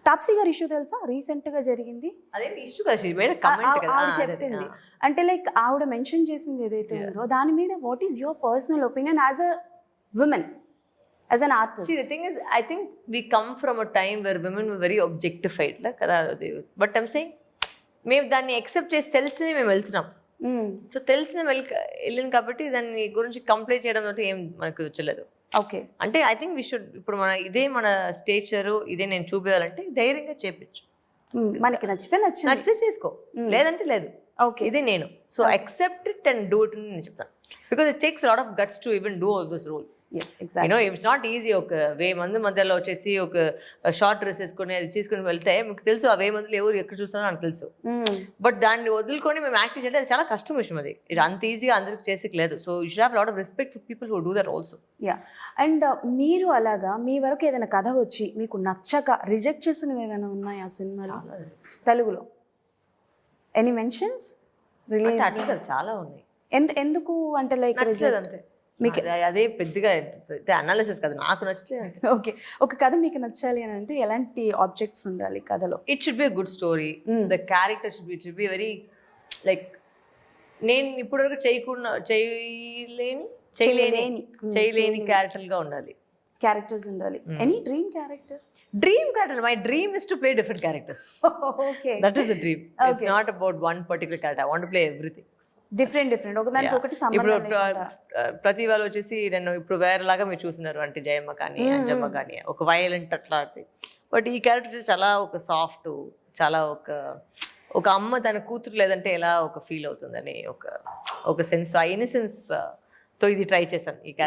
తాప్సీ గారి ఇష్యూ తెలుసా రీసెంట్ గా జరిగింది? అదేం ఇష్యూ కదా, she made a comment కదా. ఆవిడ చెప్పింది అంటే లైక్ ఆవిడ మెన్షన్ చేసింది ఏదైతే ఉందో దాని మీద what is your personal opinion as a women, as an artist? See, the thing is, I think we come from a time where women were very objectified, కదా. బట్ ఐమ్ సేయింగ్ మేము దాన్ని except చేసి తెలిసినే మేము వెళ్తున్నాం. So తెలిసిన వెళ్ళింది కాబట్టి దాన్ని గురించి కంప్లైంట్ చేయడం అంటే ఏం మనకు వచ్చలేదు. ఓకే, అంటే ఐ థింక్ వీ షుడ్, ఇప్పుడు మన స్టేచరు ఇదే నేను చూపించాలంటే ధైర్యంగా చేపించు. మనకి నచ్చితే చేసుకో, లేదంటే లేదు. ఓకే, ఇది నేను. So accept it and do it అని నేను చెప్తాను. Because it takes a lot of guts to even do all those roles. yes exactly. You know, it's not easy. ఒక 1000 మంది మధ్యలో వచ్చేసి ఒక షార్ట్ డ్రెస్ వేసుకొని అది తీసుకొని వెళ్తే మీకు తెలుసు ఆ 1000 మందిలో ఎవరు ఎక్కడ చూస్తారో నాకు తెలుసు. బట్ దాన్ని వదులుకొని మేము యాక్టివ్ చేయాలి, అది చాలా కష్టం విషయం. అది ఇది అంత ఈజీగా అందరికి చేసేకి లేదు. So you should have lot of respect for people who do that also. Yeah, and మీరు అలాగా మీ వరకు ఏదైనా కథ వచ్చి మీకు నచ్చక రిజెక్ట్ చేసినవి ఏమైనా ఉన్నాయా సినిమాలో తెలుగులో? Any mentions release? అట్లా కదా చాలా ఉన్నాయి. ఎందుకు అంటే లైక్ నచ్చలేదు అంతే మీకు. అదే పెద్దగా అనాలిసిస్ కదా, నాకు నచ్చితే అంతే. ఓకే, ఒక కథ మీకు నచ్చాలి అని అంటే ఎలాంటి ఆబ్జెక్ట్స్ ఉండాలి కథలో? It should be a good story. The character should be very like నేను ఇప్పటివరకు చేయలేని క్యారెక్టర్గా ఉండాలి. క్యారెక్టర్స్ ఉండాలి. Any dream character? My dream is to play different characters. Okay, that is the dream. It's not about one particular character. I want to play everything. Different ఒకదానికి ఒకటి సంబంధం లేకుండా. ప్రతి వాళ్ళు వచ్చేసి నేను ఇప్పుడు వేరేలాగా మీరు చూస్తున్నారు అంటే జయమ్మ కానీ అంజమ్మ కానీ ఒక వైలెంట్ అట్లా. బట్ ఈ క్యారెక్టర్ చాలా ఒక సాఫ్ట్, చాలా ఒక అమ్మ తన కూతురు లేదంటే ఎలా ఒక ఫీల్ అవుతుందని ఒక సెన్స్, ఆ ఇన్నసెన్స్ తో ఇది ట్రై చేశాను ఈ